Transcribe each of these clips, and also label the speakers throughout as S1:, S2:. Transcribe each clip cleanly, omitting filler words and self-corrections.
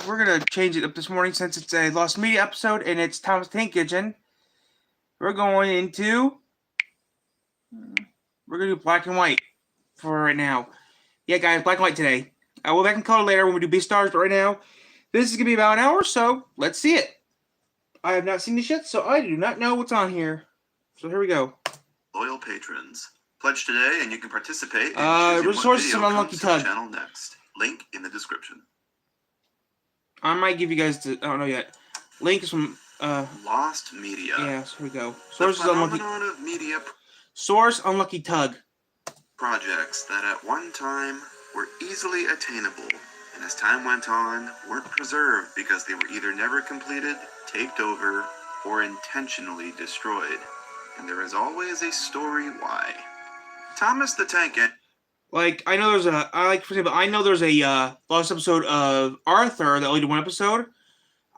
S1: we're gonna change it up this morning since it's a Lost Media episode and it's Thomas Tank Kitchen. We're gonna do black and white for right now. Yeah, guys, black and white today. We'll be back in color later when we do Beastars, but right now, this is gonna be about an hour, so let's see it. I have not seen this yet, so I do not know what's on here. So here we go.
S2: Loyal patrons, pledge today and you can participate in
S1: resources from Unlucky Tug.
S2: Channel next. Link in the description.
S1: I might give you guys the, I don't know yet. Link is from
S2: Lost Media.
S1: Yeah, so here we go. Source is
S2: Unlucky. Of media
S1: Source Unlucky Tug.
S2: Projects that at one time were easily attainable, and as time went on, weren't preserved because they were either never completed, taped over, or intentionally destroyed. And there is always a story why. Thomas the Tank.
S1: Like, I know there's I know there's a lost episode of Arthur that only did one episode.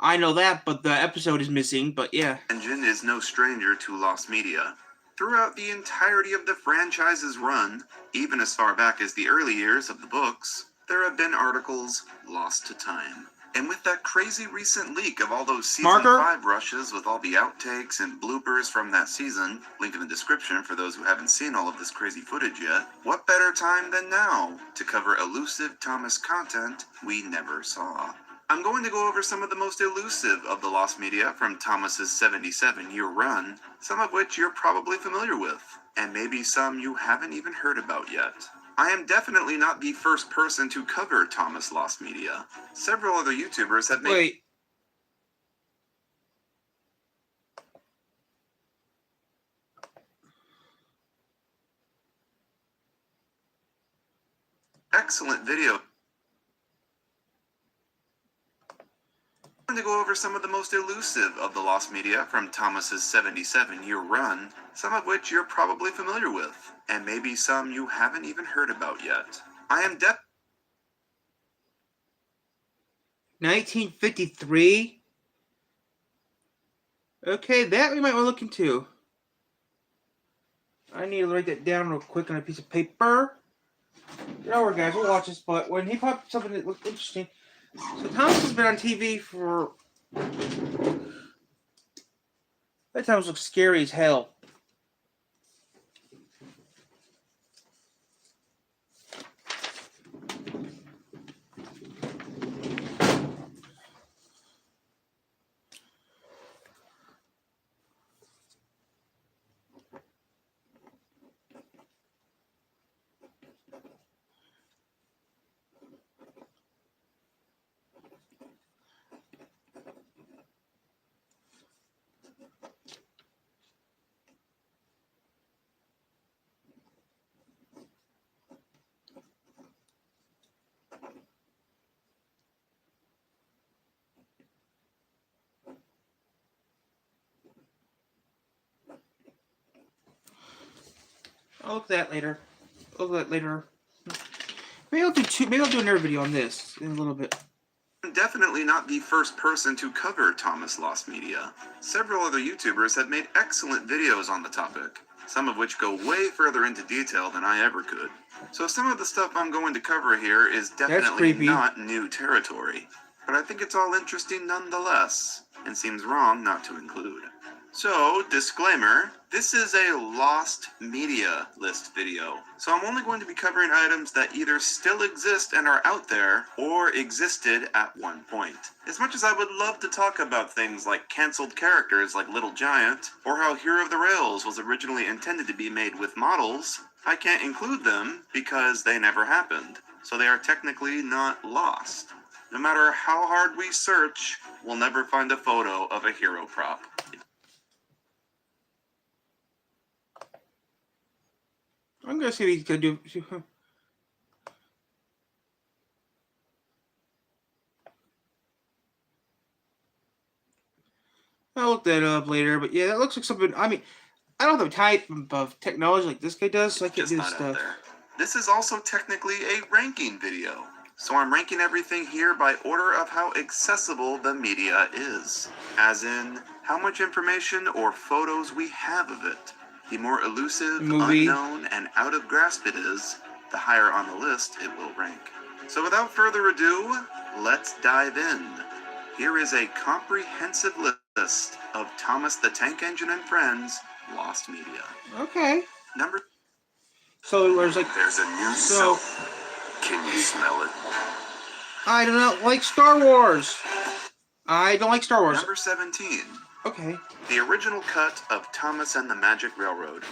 S1: I know that, but the episode is missing, but yeah.
S2: Engine is no stranger to Lost Media. Throughout the entirety of the franchise's run, even as far back as the early years of the books, there have been articles lost to time. And with that crazy recent leak of all those Season 5 rushes with all the outtakes and bloopers from that season, link in the description for those who haven't seen all of this crazy footage yet, what better time than now to cover elusive Thomas content we never saw? I'm going to go over some of the most elusive of the Lost Media from Thomas's 77-year run, some of which you're probably familiar with, and maybe some you haven't even heard about yet. I am definitely not the first person to cover Thomas Lost Media. Several other YouTubers have made... excellent video. I'm going to go over some of the most elusive of the Lost Media from Thomas's 77-year run, some of which you're probably familiar with, and maybe some you haven't even heard about yet. I am
S1: 1953? Okay, that we might want to look into. I need to write that down real quick on a piece of paper. Don't worry, guys, we'll watch this, but when he popped something that looked interesting... So Thomas has been on TV for... That Thomas looks scary as hell. I'll look at that later. Maybe I'll do another video on this in a little bit.
S2: I'm definitely not the first person to cover Thomas Lost Media. Several other YouTubers have made excellent videos on the topic, some of which go way further into detail than I ever could. So some of the stuff I'm going to cover here is definitely not new territory, but I think it's all interesting nonetheless, and seems wrong not to include. So, disclaimer, this is a Lost Media list video, so I'm only going to be covering items that either still exist and are out there, or existed at one point. As much as I would love to talk about things like cancelled characters like Little Giant, or how Hero of the Rails was originally intended to be made with models, I can't include them because they never happened, so they are technically not lost. No matter how hard we search, we'll never find a photo of a hero prop.
S1: I'm gonna see what he's gonna do. I'll look that up later, but yeah, that looks like something. I mean, I don't have the type of technology like this guy does, so I can't do this stuff.
S2: This is also technically a ranking video, so I'm ranking everything here by order of how accessible the media is, as in how much information or photos we have of it. The more elusive, unknown, and out of grasp it is, the higher on the list it will rank. So without further ado, let's dive in. Here is a comprehensive list of Thomas the Tank Engine and Friends Lost Media.
S1: Okay.
S2: Number.
S1: So there's like.
S2: There's a new
S1: So.
S2: soap. Can you smell it?
S1: I do not like Star Wars. I don't like Star Wars.
S2: Number 17.
S1: Okay.
S2: The original cut of Thomas and the Magic Railroad.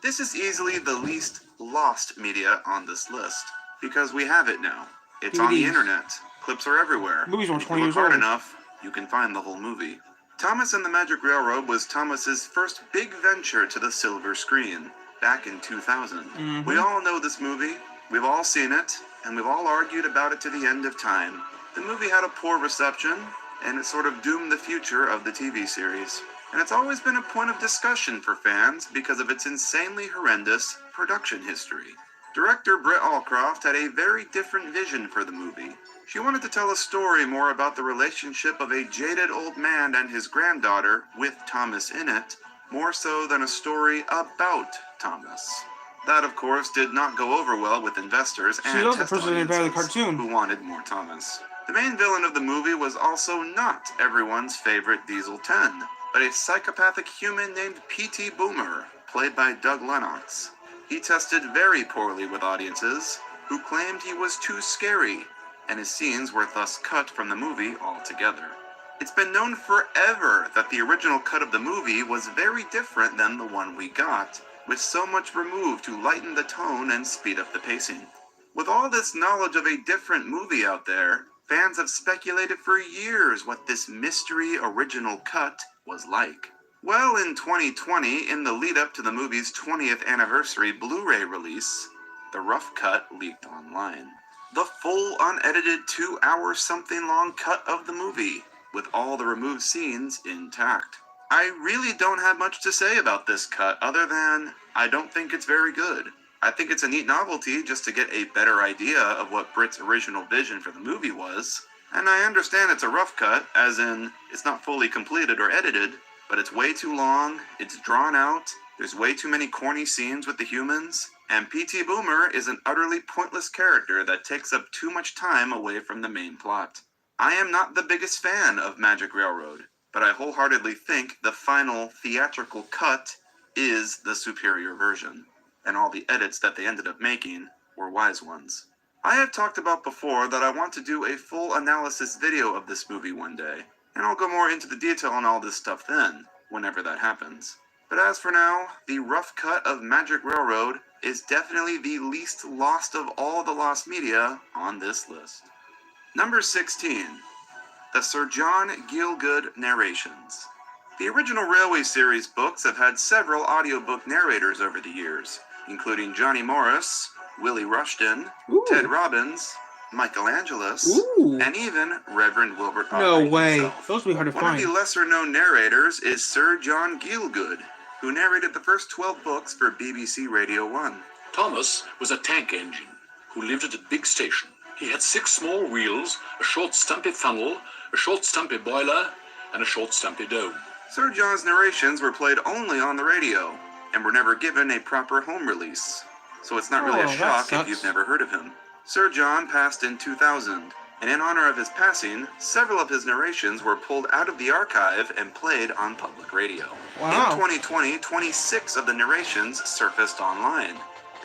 S2: This is easily the least lost media on this list, because we have it now. It's on the
S1: DVDs.
S2: internet. Clips are everywhere.
S1: Movies were
S2: If
S1: 20
S2: you
S1: years
S2: look hard
S1: old.
S2: enough, you can find the whole movie. Thomas and the Magic Railroad was Thomas's first big venture to the silver screen, back in 2000.
S1: Mm-hmm.
S2: We all know this movie, we've all seen it, and we've all argued about it to the end of time. The movie had a poor reception, and it sort of doomed the future of the TV series. And it's always been a point of discussion for fans because of its insanely horrendous production history. Director Britt Allcroft had a very different vision for the movie. She wanted to tell a story more about the relationship of a jaded old man and his granddaughter with Thomas in it, more so than a story about Thomas. That, of course, did not go over well with investors and
S1: also the
S2: test
S1: person that invented the
S2: audiences
S1: cartoon.
S2: who wanted more Thomas. The main villain of the movie was also not everyone's favorite Diesel 10, but a psychopathic human named P.T. Boomer, played by Doug Lennox. He tested very poorly with audiences, who claimed he was too scary, and his scenes were thus cut from the movie altogether. It's been known forever that the original cut of the movie was very different than the one we got, with so much removed to lighten the tone and speed up the pacing. With all this knowledge of a different movie out there, fans have speculated for years what this mystery original cut was like. Well, in 2020, in the lead-up to the movie's 20th anniversary Blu-ray release, the rough cut leaked online. The full, unedited 2-hour something long cut of the movie, with all the removed scenes intact. I really don't have much to say about this cut other than I don't think it's very good. I think it's a neat novelty just to get a better idea of what Britt's original vision for the movie was. And I understand it's a rough cut, as in, it's not fully completed or edited, but it's way too long, it's drawn out, there's way too many corny scenes with the humans, and P.T. Boomer is an utterly pointless character that takes up too much time away from the main plot. I am not the biggest fan of Magic Railroad, but I wholeheartedly think the final theatrical cut is the superior version, and all the edits that they ended up making were wise ones. I have talked about before that I want to do a full analysis video of this movie one day, and I'll go more into the detail on all this stuff then, whenever that happens. But as for now, the rough cut of Magic Railroad is definitely the least lost of all the lost media on this list. Number 16. The Sir John Gielgud narrations. The original Railway series books have had several audiobook narrators over the years, including Johnny Morris, Willie Rushton,
S1: Ooh.
S2: Ted Robbins, Michael Angelos,
S1: Ooh.
S2: and even Reverend Wilbert
S1: No
S2: Aubrey
S1: way.
S2: himself.
S1: Those would be hard to
S2: One of
S1: find.
S2: the lesser-known narrators is Sir John Gielgud, who narrated the first 12 books for BBC Radio 1.
S3: Thomas was a tank engine who lived at a big station. He had 6 small wheels, a short stumpy funnel, a short stumpy boiler, and a short stumpy dome.
S2: Sir John's narrations were played only on the radio, and were never given a proper home release, so it's not really a
S1: that
S2: shock if
S1: sucks.
S2: you've never heard of him. Sir John passed in 2000, and in honor of his passing, several of his narrations were pulled out of the archive and played on public radio.
S1: Wow.
S2: In 2020, 26 of the narrations surfaced online,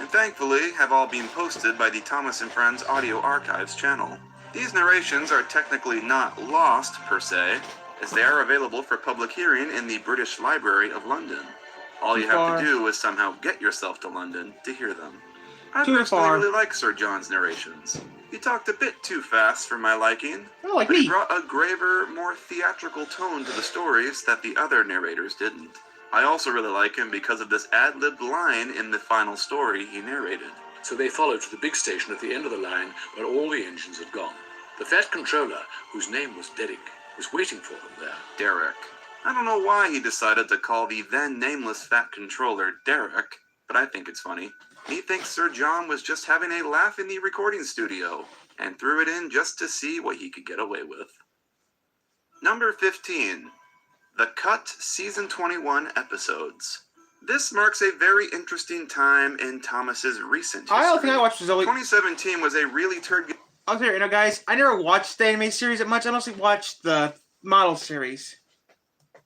S2: and thankfully have all been posted by the Thomas and Friends Audio Archives channel. These narrations are technically not lost, per se, as they are available for public hearing in the British Library of London. All you have to do is somehow get yourself to London to hear them. I
S1: Too
S2: personally
S1: far.
S2: really like Sir John's narrations. He talked a bit too fast for my liking,
S1: Oh, like
S2: but he
S1: me.
S2: brought a graver, more theatrical tone to the stories that the other narrators didn't. I also really like him because of this ad-libbed line in the final story he narrated.
S3: So they followed to the big station at the end of the line where all the engines had gone. The fat controller, whose name was Derek, was waiting for them there.
S2: Derek. I don't know why he decided to call the then nameless fat controller Derek, but I think it's funny. He thinks Sir John was just having a laugh in the recording studio, and threw it in just to see what he could get away with. Number 15. The Cut Season 21 Episodes. This marks a very interesting time in Thomas's recent history.
S1: I don't think I watched this.
S2: 2017 was a really
S1: I'll tell you, guys, I never watched the anime series that much. I mostly watched the model series.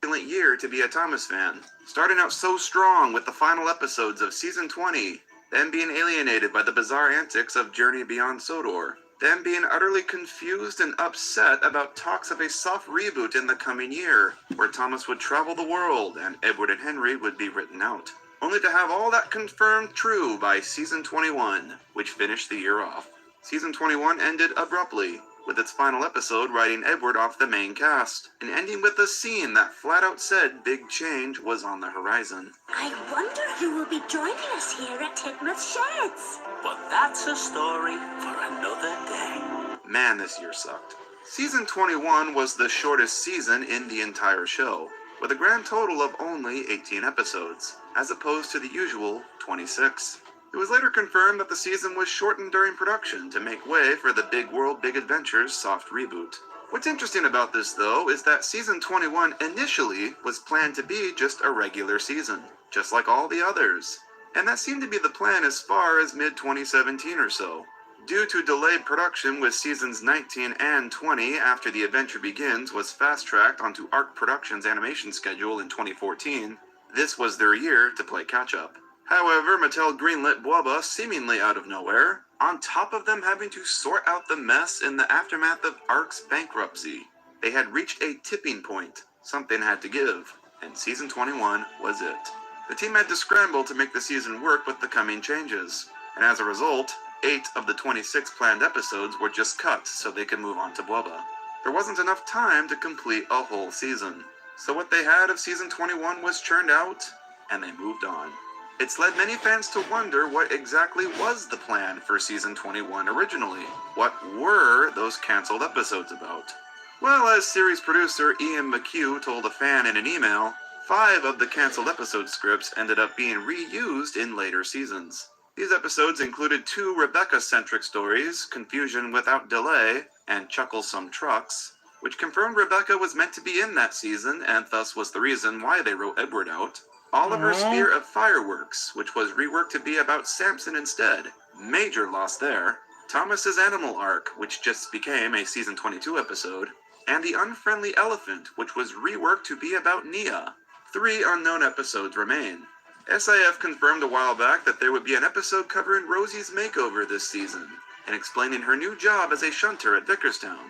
S2: Year to be a Thomas fan, starting out so strong with the final episodes of season 20, then being alienated by the bizarre antics of Journey Beyond Sodor, then being utterly confused and upset about talks of a soft reboot in the coming year, where Thomas would travel the world and Edward and Henry would be written out, only to have all that confirmed true by season 21, which finished the year off. Season 21 ended abruptly, with its final episode writing Edward off the main cast, and ending with a scene that flat out said big change was on the horizon.
S4: I wonder who will be joining us here at Titmuth Sheds.
S5: But that's a story for another day.
S2: Man, this year sucked. Season 21 was the shortest season in the entire show, with a grand total of only 18 episodes, as opposed to the usual 26. It was later confirmed that the season was shortened during production to make way for the Big World Big Adventures soft reboot. What's interesting about this, though, is that season 21 initially was planned to be just a regular season, just like all the others. And that seemed to be the plan as far as mid-2017 or so. Due to delayed production with seasons 19 and 20 after The Adventure Begins was fast-tracked onto ARC Productions' animation schedule in 2014, this was their year to play catch-up. However, Mattel greenlit Bwubba seemingly out of nowhere, on top of them having to sort out the mess in the aftermath of ARC's bankruptcy. They had reached a tipping point, something had to give, and season 21 was it. The team had to scramble to make the season work with the coming changes, and as a result, 8 of the 26 planned episodes were just cut so they could move on to Bwubba. There wasn't enough time to complete a whole season, so what they had of season 21 was churned out, and they moved on. It's led many fans to wonder what exactly was the plan for season 21 originally. What were those cancelled episodes about? Well, as series producer Ian McHugh told a fan in an email, 5 of the cancelled episode scripts ended up being reused in later seasons. These episodes included 2 Rebecca-centric stories, Confusion Without Delay and Chucklesome Trucks, which confirmed Rebecca was meant to be in that season and thus was the reason why they wrote Edward out. Oliver's Spear of Fireworks, which was reworked to be about Samson instead. Major loss there. Thomas's Animal Arc, which just became a season 22 episode. And The Unfriendly Elephant, which was reworked to be about Nia. 3 unknown episodes remain. SIF confirmed a while back that there would be an episode covering Rosie's makeover this season, and explaining her new job as a shunter at Vickerstown.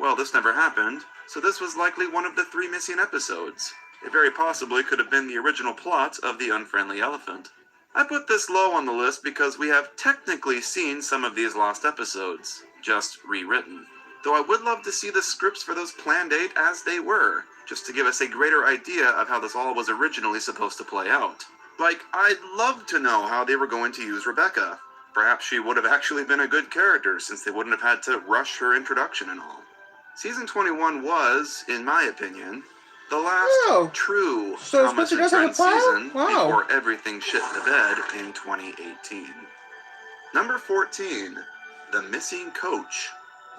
S2: Well, this never happened, so this was likely one of the 3 missing episodes. It very possibly could have been the original plot of The Unfriendly Elephant. I put this low on the list because we have technically seen some of these lost episodes, just rewritten. Though I would love to see the scripts for those planned 8 as they were, just to give us a greater idea of how this all was originally supposed to play out. Like, I'd love to know how they were going to use Rebecca. Perhaps she would have actually been a good character since they wouldn't have had to rush her introduction and all. Season 21 was, in my opinion, the last true Thomas and Friends season before everything shit the bed in 2018. Number 14, The Missing Coach.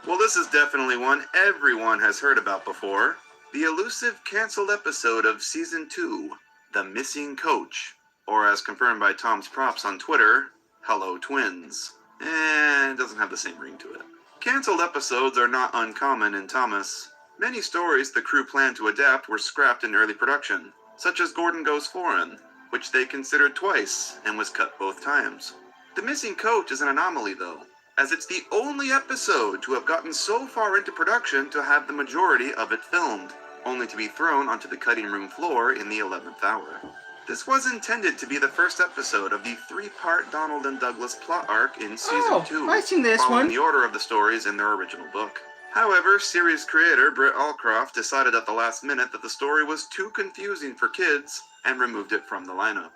S2: Well, this is definitely one everyone has heard about before. The elusive cancelled episode of Season 2, The Missing Coach. Or as confirmed by Tom's Props on Twitter, Hello Twins. It doesn't have the same ring to it. Cancelled episodes are not uncommon in Thomas. Many stories the crew planned to adapt were scrapped in early production, such as Gordon Goes Foreign, which they considered twice and was cut both times. The Missing Coach is an anomaly though, as it's the only episode to have gotten so far into production to have the majority of it filmed, only to be thrown onto the cutting room floor in the 11th hour. This was intended to be the first episode of the 3-part Donald and Douglas plot arc in Season 2,
S1: I've seen this
S2: following
S1: one.
S2: the order of the stories in their original book. However, series creator Britt Allcroft decided at the last minute that the story was too confusing for kids and removed it from the lineup.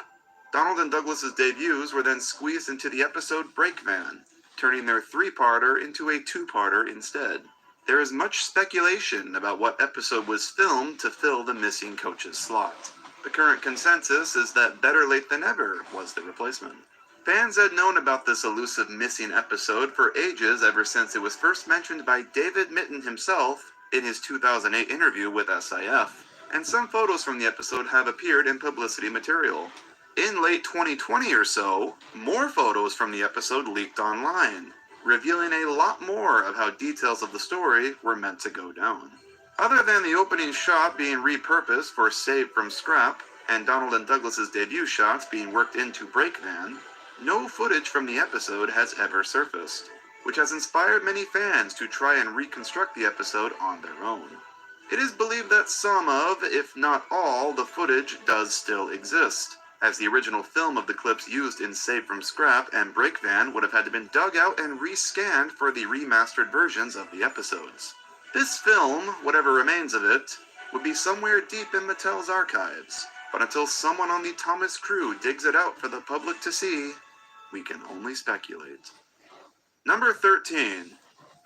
S2: Donald and Douglas's debuts were then squeezed into the episode Brakeman, turning their 3-parter into a 2-parter instead. There is much speculation about what episode was filmed to fill the Missing Coach's slot. The current consensus is that Better Late Than Ever was the replacement. Fans had known about this elusive missing episode for ages ever since it was first mentioned by David Mitton himself in his 2008 interview with SIF, and some photos from the episode have appeared in publicity material. In late 2020 or so, more photos from the episode leaked online, revealing a lot more of how details of the story were meant to go down. Other than the opening shot being repurposed for Saved from Scrap, and Donald and Douglas's debut shots being worked into Breakvan, no footage from the episode has ever surfaced, which has inspired many fans to try and reconstruct the episode on their own. It is believed that some of, if not all, the footage does still exist, as the original film of the clips used in Saved from Scrap and Breakvan would have had to been dug out and rescanned for the remastered versions of the episodes. This film, whatever remains of it, would be somewhere deep in Mattel's archives, but until someone on the Thomas crew digs it out for the public to see, we can only speculate. Number 13.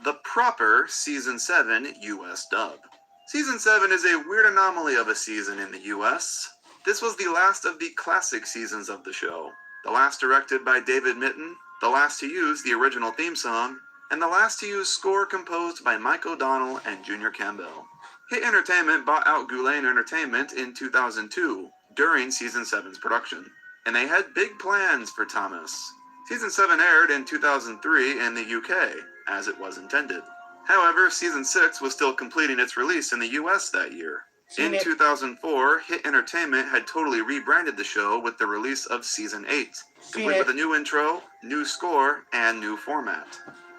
S2: The proper Season 7 US dub. Season 7 is a weird anomaly of a season in the US. This was the last of the classic seasons of the show, the last directed by David Mitton, the last to use the original theme song, and the last to use score composed by Mike O'Donnell and Junior Campbell. Hit Entertainment bought out Goulet Entertainment in 2002, during Season 7's production, and they had big plans for Thomas. Season 7 aired in 2003 in the UK, as it was intended. However, Season 6 was still completing its release in the US that year. In 2004, Hit Entertainment had totally rebranded the show with the release of Season 8, complete with a new intro, new score, and new format.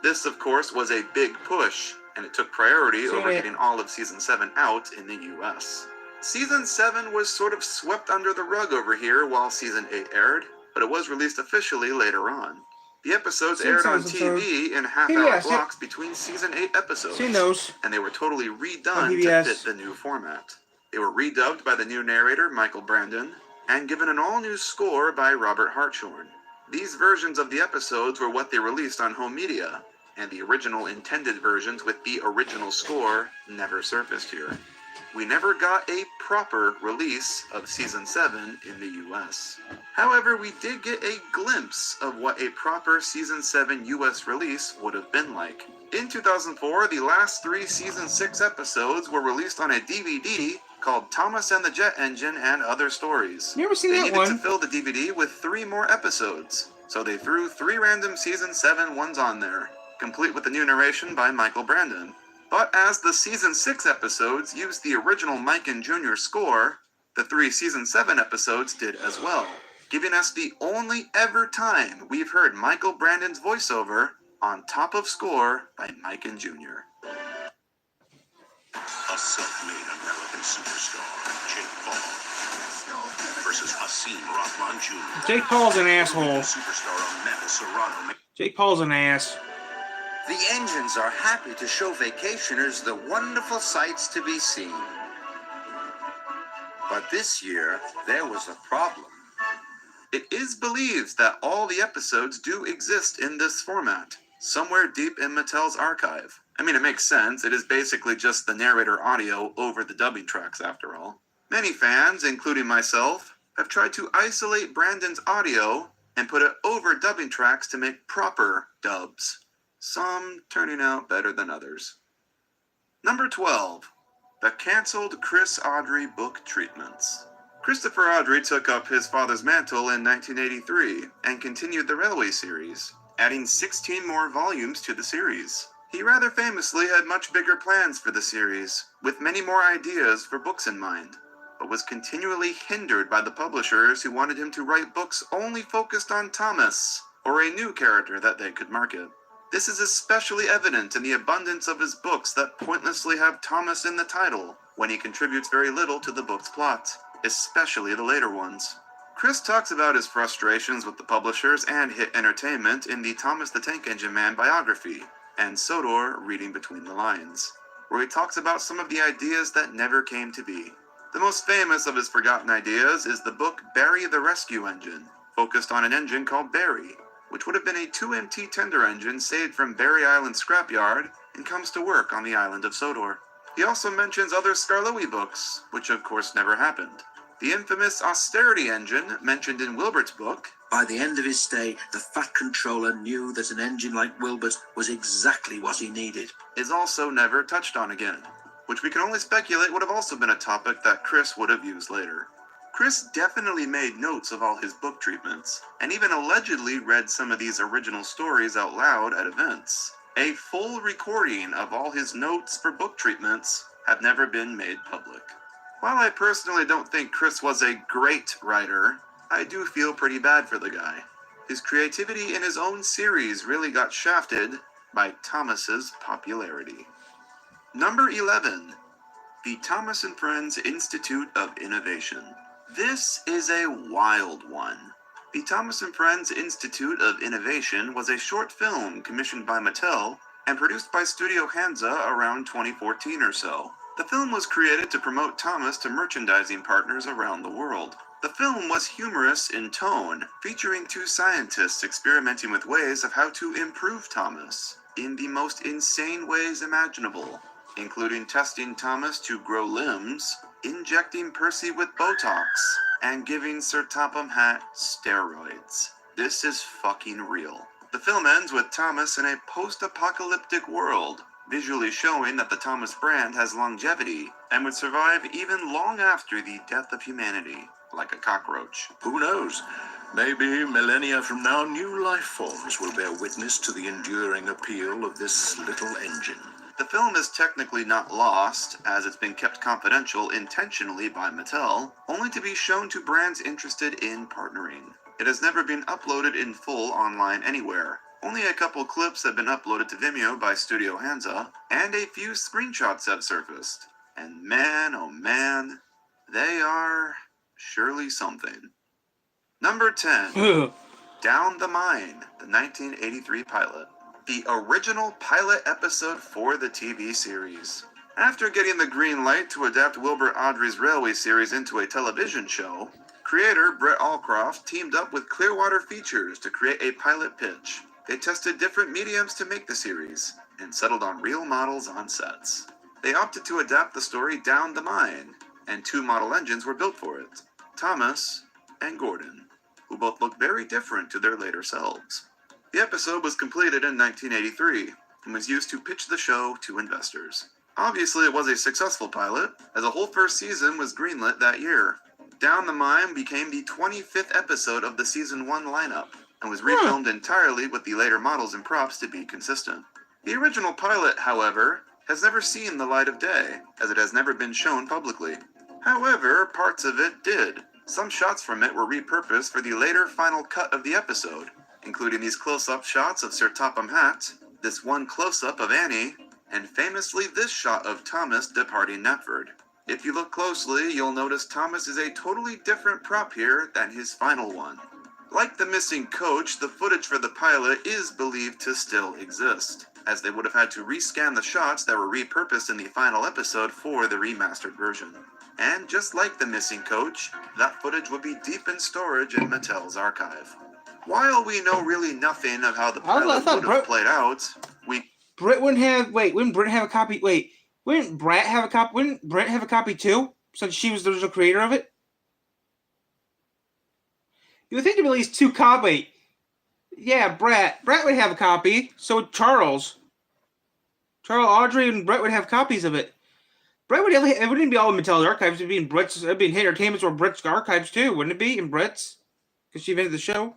S2: This, of course, was a big push, and it took priority over getting all of Season 7 out in the US. Season 7 was sort of swept under the rug over here while Season 8 aired, but it was released officially later on. The episodes aired on TV in half-hour blocks between Season 8 episodes, and they were totally redone to fit the new format. They were redubbed by the new narrator, Michael Brandon, and given an all-new score by Robert Hartshorn. These versions of the episodes were what they released on home media, and the original intended versions with the original score never surfaced here. We never got a proper release of Season 7 in the US. However, we did get a glimpse of what a proper Season 7 US release would have been like. In 2004, the last 3 Season 6 episodes were released on a DVD called Thomas and the Jet Engine and Other Stories.
S1: Never seen
S2: that one. They needed to fill the DVD with 3 more episodes, so they threw 3 random Season 7 ones on there, complete with the new narration by Michael Brandon. But as the Season 6 episodes used the original Mike and Junior score, the 3 Season 7 episodes did as well, giving us the only ever time we've heard Michael Brandon's voiceover on top of score by Mike and Junior.
S3: A self-made American superstar, Jake Paul, versus Hasim Rahman Jr.
S1: Jake Paul's an asshole.
S3: Superstar Amanda Serrano.
S1: Jake Paul's an ass.
S6: The engines are happy to show vacationers the wonderful sights to be seen. But this year, there was a problem.
S2: It is believed that all the episodes do exist in this format, somewhere deep in Mattel's archive. I mean, it makes sense. It is basically just the narrator audio over the dubbing tracks, after all. Many fans, including myself, have tried to isolate Brandon's audio and put it over dubbing tracks to make proper dubs. Some turning out better than others. Number 12. The cancelled Chris Audrey book treatments. Christopher Audrey took up his father's mantle in 1983 and continued the Railway series, adding 16 more volumes to the series. He rather famously had much bigger plans for the series, with many more ideas for books in mind, but was continually hindered by the publishers who wanted him to write books only focused on Thomas, or a new character that they could market. This is especially evident in the abundance of his books that pointlessly have Thomas in the title, when he contributes very little to the book's plot, especially the later ones. Chris talks about his frustrations with the publishers and Hit Entertainment in the Thomas the Tank Engine Man biography, and Sodor Reading Between the Lines, where he talks about some of the ideas that never came to be. The most famous of his forgotten ideas is the book Barry the Rescue Engine, focused on an engine called Barry, which would have been a 2MT tender engine saved from Barry Island scrapyard and comes to work on the island of Sodor. He also mentions other Skarloey books, which of course never happened. The infamous Austerity engine, mentioned in Wilbert's book.
S5: By the end of his stay, the Fat Controller knew that an engine like Wilbert was exactly what he needed.
S2: Is also never touched on again, which we can only speculate would have also been a topic that Chris would have used later. Chris definitely made notes of all his book treatments, and even allegedly read some of these original stories out loud at events. A full recording of all his notes for book treatments have never been made public. While I personally don't think Chris was a great writer, I do feel pretty bad for the guy. His creativity in his own series really got shafted by Thomas's popularity. Number 11. The Thomas and Friends Institute of Innovation. This is a wild one. The Thomas and Friends Institute of Innovation was a short film commissioned by Mattel and produced by Studio Hansa around 2014 or so. The film was created to promote Thomas to merchandising partners around the world. The film was humorous in tone, featuring two scientists experimenting with ways of how to improve Thomas in the most insane ways imaginable, including testing Thomas to grow limbs, injecting Percy with Botox, and giving Sir Topham Hatt steroids. This is fucking real. The film ends with Thomas in a post-apocalyptic world, visually showing that the Thomas brand has longevity and would survive even long after the death of humanity, like a cockroach.
S3: Who knows? Maybe millennia from now, new life forms will bear witness to the enduring appeal of this little engine.
S2: The film is technically not lost, as it's been kept confidential intentionally by Mattel, only to be shown to brands interested in partnering. It has never been uploaded in full online anywhere. Only a couple clips have been uploaded to Vimeo by Studio Hansa, and a few screenshots have surfaced. And man, oh man, they are surely something. Number 10. Down the Mine, the 1983 pilot. The original pilot episode for the TV series. After getting the green light to adapt Wilbur Awdry's Railway series into a television show, creator Brett Allcroft teamed up with Clearwater Features to create a pilot pitch. They tested different mediums to make the series, and settled on real models on sets. They opted to adapt the story Down the Mine, and two model engines were built for it, Thomas and Gordon, who both look very different to their later selves. The episode was completed in 1983 and was used to pitch the show to investors. Obviously, it was a successful pilot, as a whole first season was greenlit that year. Down the Mine became the 25th episode of the season 1 lineup and was refilmed entirely with the later models and props to be consistent. The original pilot, however, has never seen the light of day, as it has never been shown publicly. However, parts of it did. Some shots from it were repurposed for the later final cut of the episode, including these close-up shots of Sir Topham Hatt, this one close-up of Annie, and famously this shot of Thomas departing Knapford. If you look closely, you'll notice Thomas is a totally different prop here than his final one. Like the missing coach, the footage for the pilot is believed to still exist, as they would have had to rescan the shots that were repurposed in the final episode for the remastered version. And just like the missing coach, that footage would be deep in storage in Mattel's archive. While we know really nothing of how the pilot would have played out,
S1: Brett wouldn't have. Wouldn't Brett have a copy? Wouldn't Brett have a copy? Wouldn't Brett have a copy too? Since she was the original creator of it. You would think there'd be at least two copies. Yeah, Brett. Brett would have a copy. So would Charles. Audrey, and Brett would have copies of it. Brett would. It wouldn't be all in Mattel's archives. It'd be in Brett's. It'd be in Hit Entertainment's or Brett's archives too, wouldn't it be? In Brett's, because she invented the show.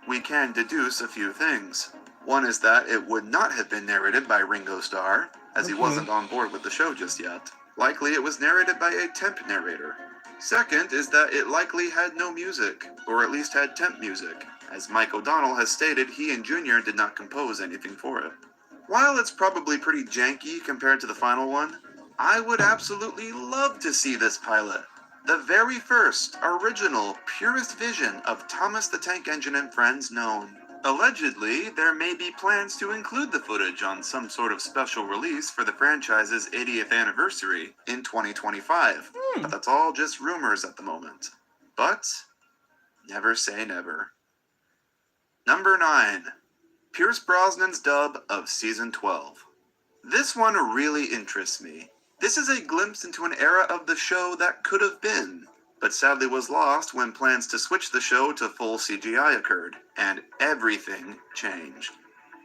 S2: We can deduce a few things. One is that it would not have been narrated by Ringo Starr, as he wasn't on board with the show just yet. Likely it was narrated by a temp narrator. Second is that it likely had no music, or at least had temp music, as Mike O'Donnell has stated he and Junior did not compose anything for it. While it's probably pretty janky compared to the final one, I would absolutely love to see this pilot. The very first, original, purest vision of Thomas the Tank Engine and Friends known. Allegedly, there may be plans to include the footage on some sort of special release for the franchise's 80th anniversary in 2025. But that's all just rumors at the moment. But, never say never. Number 9. Pierce Brosnan's dub of Season 12. This one really interests me. This is a glimpse into an era of the show that could have been, but sadly was lost when plans to switch the show to full CGI occurred, and everything changed.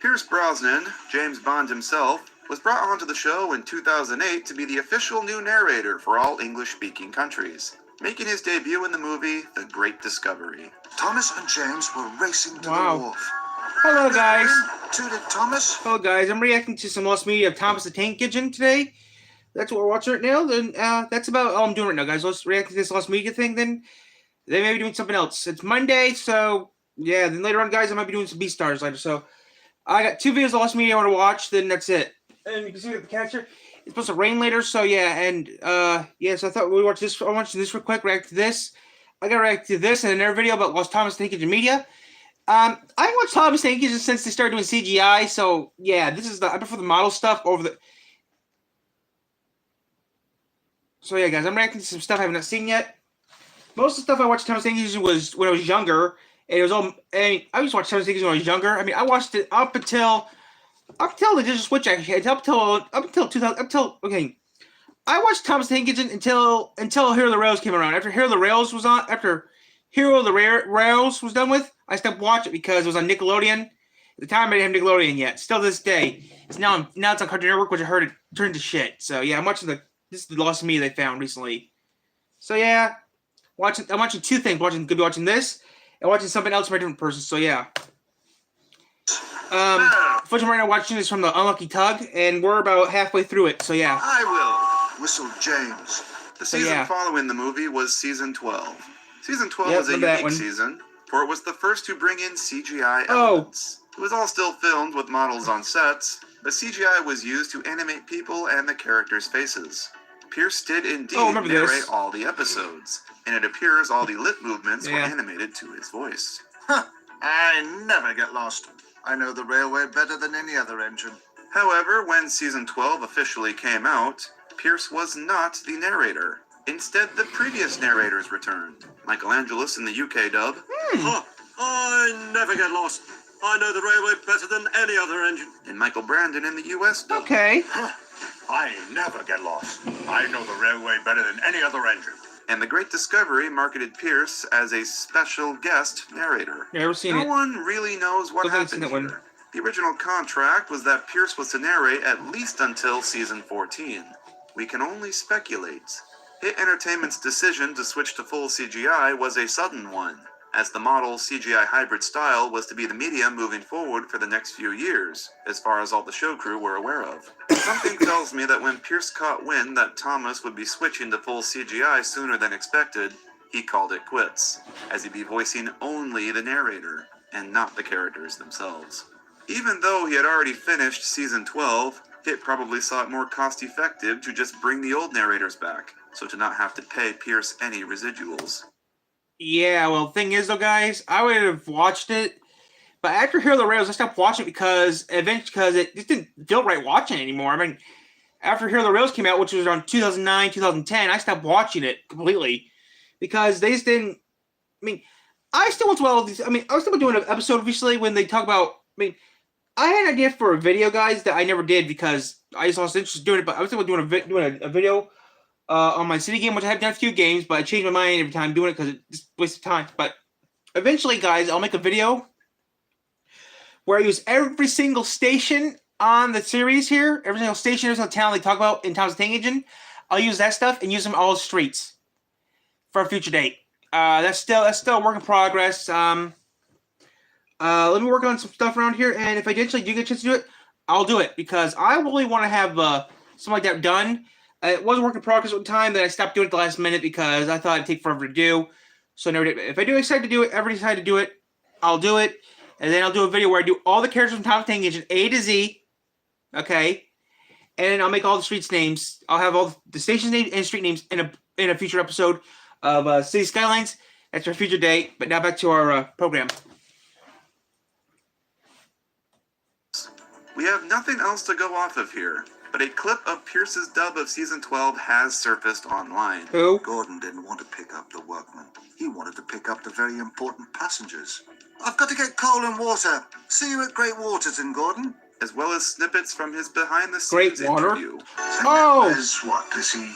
S2: Pierce Brosnan, James Bond himself, was brought onto the show in 2008 to be the official new narrator for all English-speaking countries, making his debut in the movie The Great Discovery.
S5: Thomas and James were racing to
S1: Wow.
S5: the wharf.
S1: Hello, guys.
S5: Tooted Thomas.
S1: Hello, guys. I'm reacting to some lost media of Thomas the Tank Engine today. That's what we're watching right now. Then that's about all I'm doing right now, guys. Let's react to this lost media thing. Then they may be doing something else. It's Monday, so yeah. Then later on, guys, I might be doing some B-Stars later. So I got 2 videos of lost media I want to watch. Then that's it. And you can see the catcher. It's supposed to rain later, so yeah. And yeah. So I thought we'd watch this. I'm watching this real quick. React to this. I gotta react to this and another video about lost Thomas Tank Engine media. I watched Thomas Tank Engine since they started doing CGI. So yeah, this is I prefer the model stuff over the. So yeah, guys, I'm reacting to some stuff I have not seen yet. Most of the stuff I watched Thomas Tank Engine was when I was younger, and it was all. I used to watch Thomas Tank Engine when I was younger. I mean, I watched it up until the Digital Switch actually. Up until 2000. Okay, I watched Thomas Tank Engine until Hero of the Rails came around. After Hero of the Rails was done with, I stopped watching it because it was on Nickelodeon. At the time, I didn't have Nickelodeon yet. Still to this day, it's now it's on Cartoon Network, which I heard it turned to shit. So yeah, I'm watching this is the lost media they found recently. So yeah, I'm watching 2 things. Could be watching this and watching something else from a different person. So yeah. Unfortunately, right now watching this from the Unlucky Tug, and we're about halfway through it. So yeah.
S5: I will. Whistle James.
S2: The season following the movie was season 12. Season 12 was a unique season, for it was the first to bring in CGI elements. It was all still filmed with models on sets, but CGI was used to animate people and the characters' faces. Pierce did indeed narrate all the episodes, and it appears all the lip movements were animated to his voice.
S5: Huh. I never get lost. I know the railway better than any other engine.
S2: However, when season 12 officially came out, Pierce was not the narrator. Instead, the previous narrators returned. Michael Angelis in the UK dub.
S7: Huh. I never get lost. I know the railway better than any other engine.
S2: And Michael Brandon in the US dub.
S1: Okay.
S7: Huh. I never get lost. I know the railway better than any other engine.
S2: And The Great Discovery marketed Pierce as a special guest narrator.
S1: Never seen it.
S2: No one really knows what happened here. The original contract was that Pierce was to narrate at least until season 14. We can only speculate. Hit Entertainment's decision to switch to full CGI was a sudden one, as the model CGI hybrid style was to be the medium moving forward for the next few years, as far as all the show crew were aware of. Something tells me that when Pierce caught wind that Thomas would be switching to full CGI sooner than expected, he called it quits, as he'd be voicing only the narrator, and not the characters themselves. Even though he had already finished season 12, Hit probably saw it more cost-effective to just bring the old narrators back, so to not have to pay Pierce any residuals.
S1: Yeah, well, the thing is, though, guys, I would have watched it, but after Hero of the Rails, I stopped watching it because it just didn't feel right watching it anymore. I mean, after Hero of the Rails came out, which was around 2009, 2010, I stopped watching it completely because they just didn't. I mean, I still want to. I was still doing an episode recently when they talk about. I mean, I had an idea for a video, guys, that I never did because I just lost interest in doing it. But I was still doing a video. On my city game, which I have done a few games, but I change my mind every time doing it because it just wastes time. But eventually, guys, I'll make a video where I use every single station on the series here, every single station, every single town they talk about in Thomas Tank Engine. I'll use that stuff and use them all as streets for a future date. That's still a work in progress. Let me work on some stuff around here, and if I eventually do get a chance to do it, I'll do it because I really want to have something like that done. It was a work in progress at the time, then I stopped doing it at the last minute because I thought it'd take forever to do. So I never did. If I do decide to do it, ever decide to do it, I'll do it. And then I'll do a video where I do all the characters from Thomas Tank Engine, A to Z. Okay? And then I'll make all the streets names. I'll have all the stations names and street names in a future episode of City Skylines. That's for a future date. But now back to our program.
S2: We have nothing else to go off of here, but a clip of Pierce's dub of season 12 has surfaced online.
S1: Who?
S5: Gordon didn't want to pick up the workmen. He wanted to pick up the very important passengers. I've got to get coal and water. See you at Great Waterton, Gordon.
S2: As well as snippets from his behind-the-scenes interview.
S1: Oh!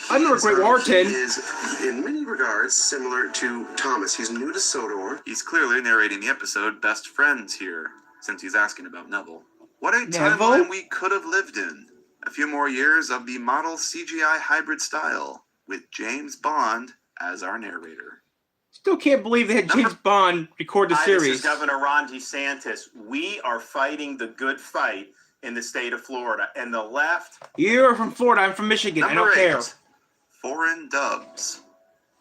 S1: I remember Great Waterton.
S8: He is, in many regards, similar to Thomas. He's new to Sodor.
S2: He's clearly narrating the episode Best Friends here, since he's asking about Neville. What a timeline we could have lived in. A few more years of the model CGI hybrid style, with James Bond as our narrator.
S1: Still can't believe they had James Bond record the
S9: Hi,
S1: series.
S9: this is Governor Ron DeSantis. We are fighting the good fight in the state of Florida. And the left...
S1: You're from Florida. I'm from Michigan. I don't care.
S2: Foreign dubs.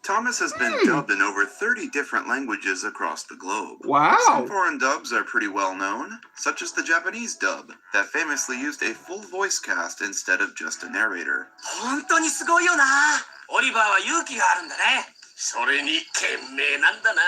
S2: Thomas has been dubbed in over 30 different languages across the globe.
S1: Wow.
S2: Some foreign dubs are pretty well known, such as the Japanese dub, that famously used a full voice cast instead of just a narrator.
S7: 本当にすごいよな。オリバーは勇気があるんだね。それに賢明なんだな。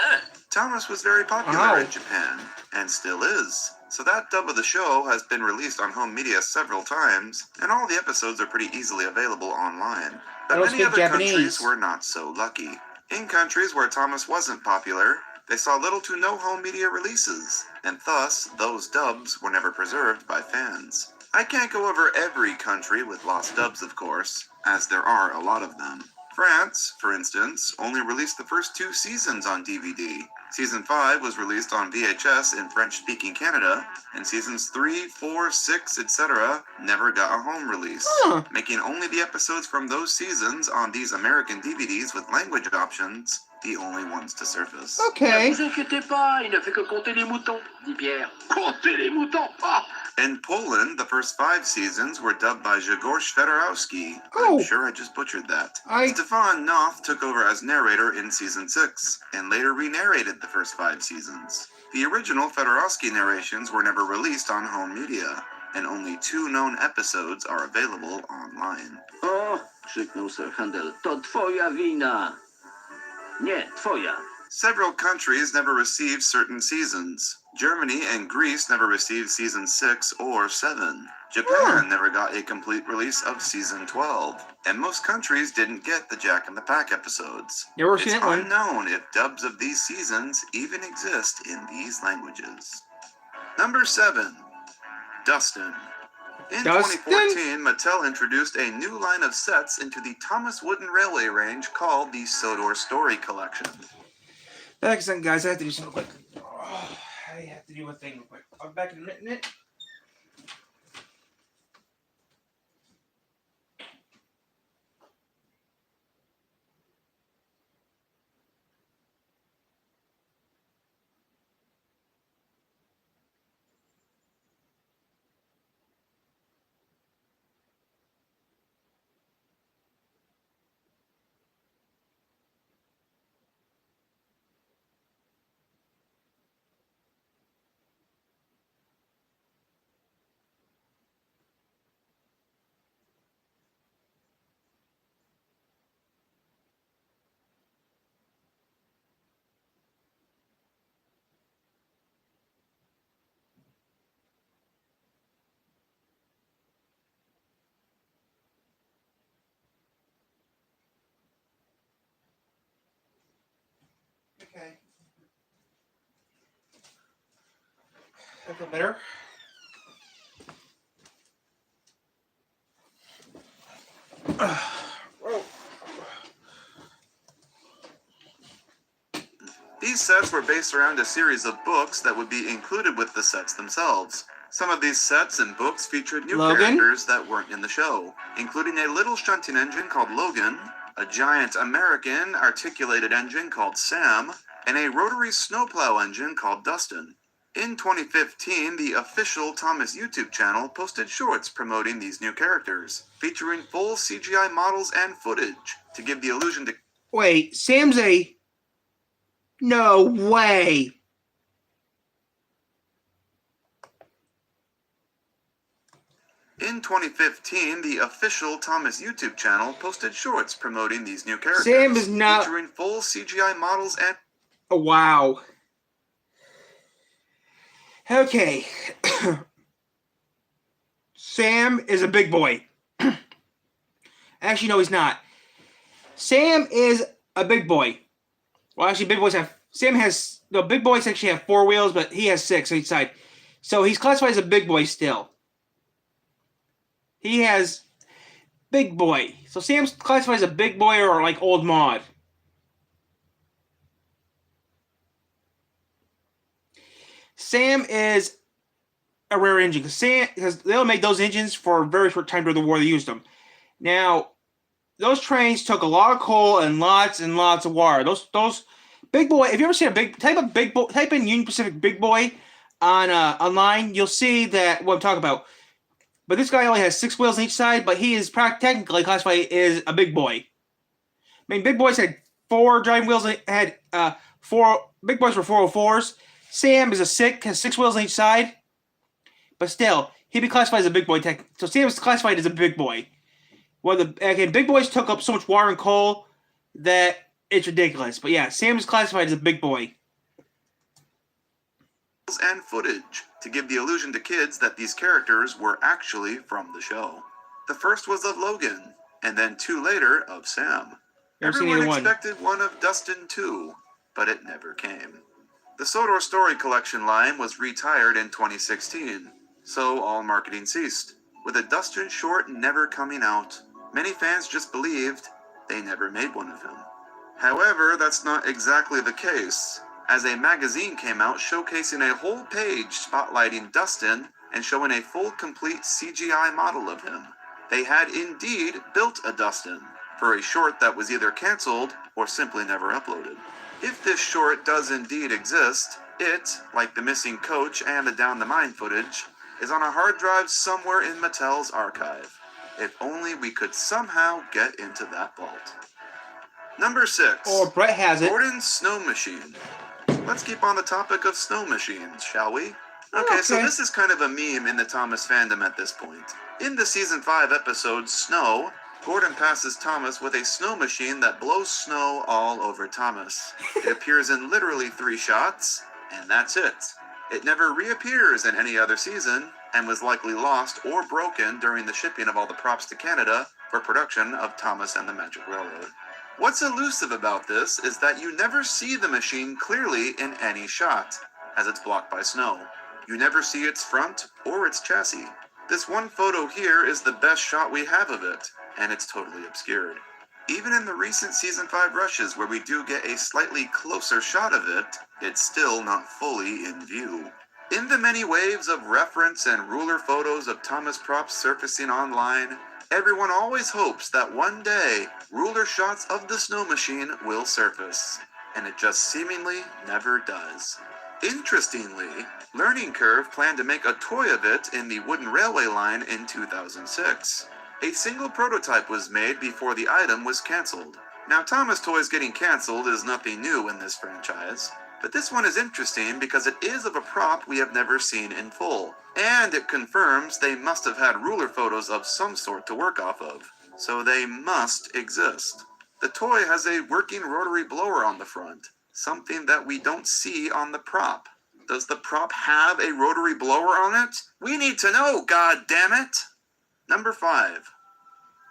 S2: Thomas was very popular in Japan, and still is. So that dub of the show has been released on home media several times, and all the episodes are pretty easily available online. But many other countries were not so lucky. In countries where Thomas wasn't popular, they saw little to no home media releases, and thus those dubs were never preserved by fans. I can't go over every country with lost dubs, of course, as there are a lot of them. France, for instance, only released the first 2 seasons on DVD. Season 5 was released on VHS in French-speaking Canada, and seasons 3, 4, 6, etc. never got a home release, making only the episodes from those seasons on these American DVDs with language options the only ones to surface.
S1: Okay.
S3: Ne vous inquiétez pas, il ne fait que compter les moutons, dit Pierre. Compter les moutons! Ah!
S2: In Poland, the first 5 seasons were dubbed by Grzegorz Federowski. I'm sure I just butchered that. Stefan Noth took over as narrator in season 6, and later re-narrated the first 5 seasons. The original Federowski narrations were never released on home media, and only 2 known episodes are available online.
S10: O, krzyknął Sir Handel, to twoja wina. Nie, twoja.
S2: Several countries never received certain seasons. Germany and Greece never received season 6 or 7. Japan never got a complete release of season 12. And most countries didn't get the Jack in the Pack episodes. It's unknown if dubs of these seasons even exist in these languages. Number 7. Dustin. In 2014, Mattel introduced a new line of sets into the Thomas Wooden Railway Range called the Sodor Story Collection.
S1: Excellent, guys. I have to do something quick. Oh, I have to do a thing real quick. I'll be back in a minute. Okay. I feel better.
S2: These sets were based around a series of books that would be included with the sets themselves. Some of these sets and books featured new characters that weren't in the show, including a little shunting engine called Logan, a giant American articulated engine called Sam, and a rotary snowplow engine called Dustin. In 2015, the official Thomas YouTube channel posted shorts promoting these new characters, featuring full CGI models and footage to give the illusion to...
S1: Wait, Sam's a... No way!
S2: In 2015, the official Thomas YouTube channel posted shorts promoting these new characters,
S1: Sam is not...
S2: featuring full CGI models and...
S1: Oh, wow. Okay. Sam is a big boy. Actually, no, he's not. Sam is a big boy. Well, actually, big boys have... Sam has... No, big boys actually have 4 wheels, but he has 6 on each side. So he's classified as a big boy still. He has big boy. So Sam's classified as a big boy or like old mod. Sam is a rare engine because they only made those engines for a very short time during the war. They used them. Now, those trains took a lot of coal and lots of water. Those big boy. If you ever seen a big type in Union Pacific big boy on online, you'll see that what I'm talking about. But this guy only has 6 wheels on each side, but he is technically classified as a big boy. I mean, big boys had 4 giant wheels. Had 4 big boys were 404s. Sam is has 6 wheels on each side, but still, he'd be classified as a big boy. So Sam is classified as a big boy. Well, again, big boys took up so much water and coal that it's ridiculous. But yeah, Sam is classified as a big boy.
S2: And footage to give the illusion to kids that these characters were actually from the show. The first was of Logan, and then 2 later of Sam. Everyone expected one of Dustin too, but it never came. The Sodor Story Collection line was retired in 2016, so all marketing ceased, with a Dustin short never coming out. Many fans just believed they never made one of him. However, that's not exactly the case, as a magazine came out showcasing a whole page spotlighting Dustin and showing a full complete CGI model of him. They had indeed built a Dustin for a short that was either cancelled or simply never uploaded. If this short does indeed exist, it, like the missing coach and the Down the Mine footage, is on a hard drive somewhere in Mattel's archive. If only we could somehow get into that vault. Number 6.
S1: Or Brett has it.
S2: Gordon's Snow Machine. Let's keep on the topic of snow machines, shall we? Okay, so this is kind of a meme in the Thomas fandom at this point. In the Season 5 episode, Snow, Gordon passes Thomas with a snow machine that blows snow all over Thomas. It appears in literally 3 shots, and that's it. It never reappears in any other season, and was likely lost or broken during the shipping of all the props to Canada for production of Thomas and the Magic Railroad. What's elusive about this is that you never see the machine clearly in any shot, as it's blocked by snow. You never see its front or its chassis. This one photo here is the best shot we have of it, and it's totally obscured. Even in the recent Season 5 rushes where we do get a slightly closer shot of it, it's still not fully in view. In the many waves of reference and ruler photos of Thomas props surfacing online, everyone always hopes that one day, ruler shots of the snow machine will surface, and it just seemingly never does. Interestingly, Learning Curve planned to make a toy of it in the wooden railway line in 2006. A single prototype was made before the item was cancelled. Now, Thomas toys getting cancelled is nothing new in this franchise, but this one is interesting because it is of a prop we have never seen in full, and it confirms they must have had ruler photos of some sort to work off of, so they must exist. The toy has a working rotary blower on the front, something that we don't see on the prop. Does the prop have a rotary blower on it? We need to know, god damn it! Number 5.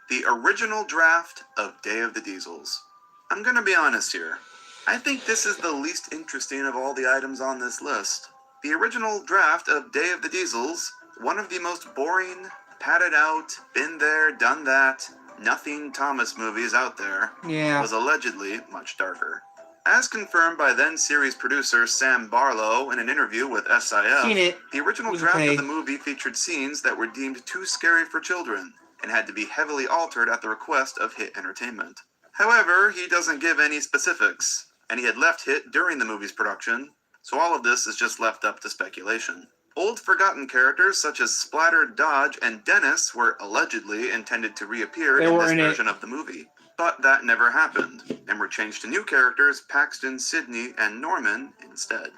S2: The original draft of Day of the Diesels. I'm gonna be honest here. I think this is the least interesting of all the items on this list. The original draft of Day of the Diesels, one of the most boring, padded out, been there, done that, nothing Thomas movies out there, was allegedly much darker. As confirmed by then series producer Sam Barlow in an interview with SIF, the original draft of the movie featured scenes that were deemed too scary for children and had to be heavily altered at the request of Hit Entertainment. However, he doesn't give any specifics, and he had left Hit during the movie's production, so all of this is just left up to speculation. Old forgotten characters such as Splatter, Dodge, and Dennis were allegedly intended to reappear in this version of the movie. But that never happened, and were changed to new characters Paxton, Sidney, and Norman instead.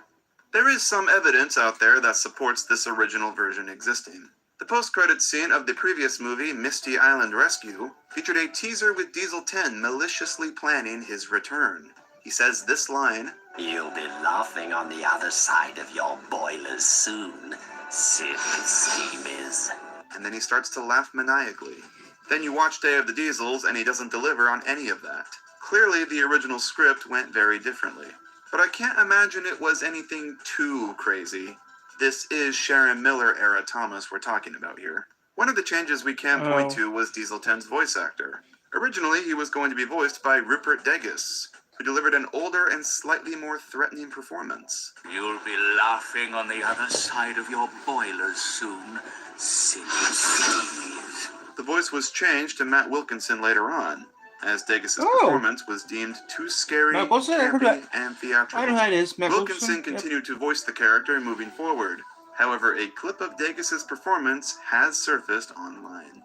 S2: There is some evidence out there that supports this original version existing. The post-credits scene of the previous movie, Misty Island Rescue, featured a teaser with Diesel 10 maliciously planning his return. He says this line,
S11: "You'll be laughing on the other side of your boilers soon, silly schemers."
S2: And then he starts to laugh maniacally. Then you watch Day of the Diesels and he doesn't deliver on any of that. Clearly the original script went very differently. But I can't imagine it was anything too crazy. This is Sharon Miller era Thomas we're talking about here. One of the changes we can point to was Diesel 10's voice actor. Originally he was going to be voiced by Rupert Degas, who delivered an older and slightly more threatening performance.
S11: You'll be laughing on the other side of your boilers soon, silly Steve.
S2: The voice was changed to Matt Wilkinson later on, as Degas'
S1: Oh.
S2: performance was deemed too scary,
S1: Matt Wilson? I heard
S2: campy,
S1: that.
S2: and theatrical.
S1: I know how it is, Matt
S2: Wilkinson
S1: Wilson.
S2: continued to voice the character moving forward. However, a clip of Degas' performance has surfaced online.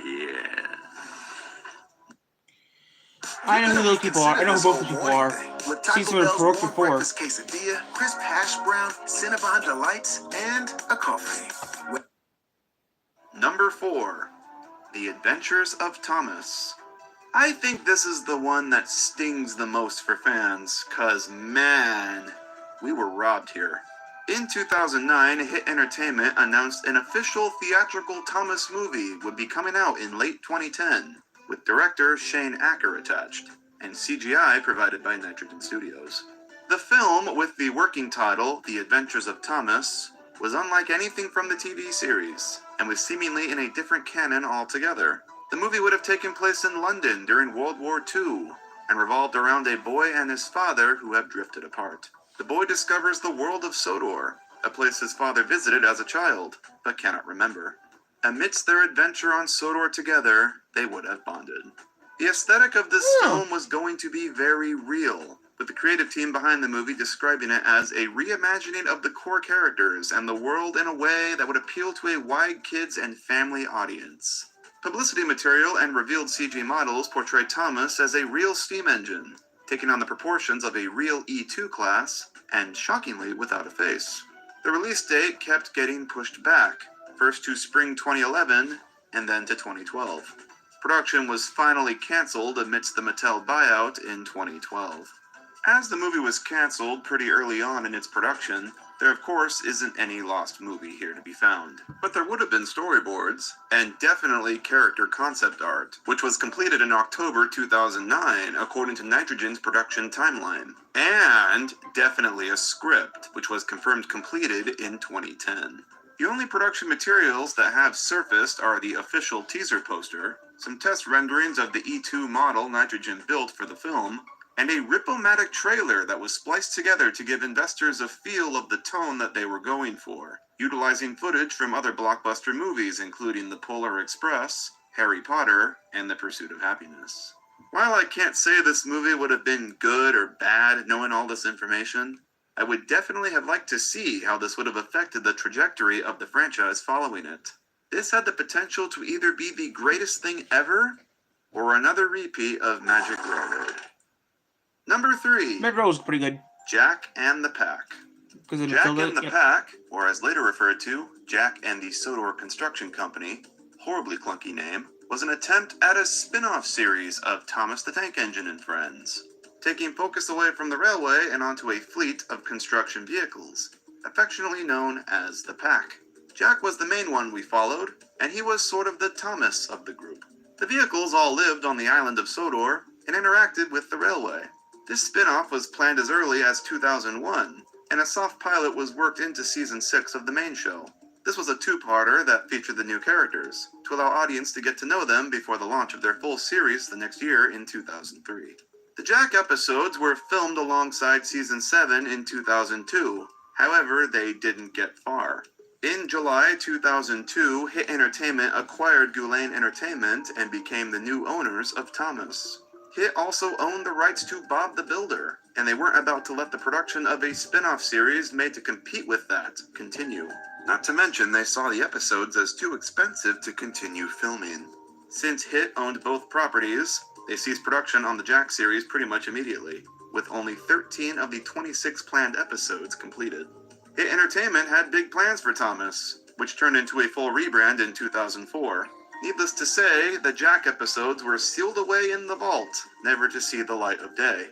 S11: Yeah.
S1: I know who those people are. I know who both the people are.
S5: With
S1: Seen
S5: Taco
S1: some of the
S5: Bell's
S1: work
S5: warm
S1: before.
S5: breakfast quesadilla, crisp hash brown, Cinnabon delights, and a coffee.
S2: Number 4. The Adventures of Thomas. I think this is the one that stings the most for fans, cause man, we were robbed here. In 2009, Hit Entertainment announced an official theatrical Thomas movie would be coming out in late 2010, with director Shane Acker attached, and CGI provided by Nitrogen Studios. The film, with the working title, The Adventures of Thomas, was unlike anything from the TV series, and was seemingly in a different canon altogether. The movie would have taken place in London during World War II, and revolved around a boy and his father who have drifted apart. The boy discovers the world of Sodor, a place his father visited as a child, but cannot remember. Amidst their adventure on Sodor together, they would have bonded. The aesthetic of this film was going to be very real, with the creative team behind the movie describing it as a reimagining of the core characters and the world in a way that would appeal to a wide kids and family audience. Publicity material and revealed CG models portray Thomas as a real steam engine, taking on the proportions of a real E2 class, and shockingly without a face. The release date kept getting pushed back, first to spring 2011, and then to 2012. Production was finally cancelled amidst the Mattel buyout in 2012. As the movie was cancelled pretty early on in its production, there of course isn't any lost movie here to be found. But there would have been storyboards, and definitely character concept art, which was completed in October 2009 according to Nitrogen's production timeline. And definitely a script, which was confirmed completed in 2010. The only production materials that have surfaced are the official teaser poster, some test renderings of the E2 model Nitrogen built for the film, and a Rip-O-Matic trailer that was spliced together to give investors a feel of the tone that they were going for, utilizing footage from other blockbuster movies including The Polar Express, Harry Potter, and The Pursuit of Happiness. While I can't say this movie would have been good or bad knowing all this information, I would definitely have liked to see how this would have affected the trajectory of the franchise following it. This had the potential to either be the greatest thing ever, or another repeat of Magic Railroad. Number 3.
S1: Mid Rose is pretty good.
S2: Jack and the Pack. Jack and the Pack, or as later referred to, Jack and the Sodor Construction Company, horribly clunky name, was an attempt at a spin-off series of Thomas the Tank Engine and Friends, taking focus away from the railway and onto a fleet of construction vehicles, affectionately known as the Pack. Jack was the main one we followed, and he was sort of the Thomas of the group. The vehicles all lived on the island of Sodor and interacted with the railway. This spin-off was planned as early as 2001, and a soft pilot was worked into Season 6 of the main show. This was a two-parter that featured the new characters, to allow audience to get to know them before the launch of their full series the next year in 2003. The Jack episodes were filmed alongside Season 7 in 2002, however, they didn't get far. In July 2002, Hit Entertainment acquired Goulet Entertainment and became the new owners of Thomas. Hit also owned the rights to Bob the Builder, and they weren't about to let the production of a spin-off series made to compete with that continue. Not to mention, they saw the episodes as too expensive to continue filming. Since Hit owned both properties, they ceased production on the Jack series pretty much immediately, with only 13 of the 26 planned episodes completed. Hit Entertainment had big plans for Thomas, which turned into a full rebrand in 2004. Needless to say, the Jack episodes were sealed away in the vault, never to see the light of day.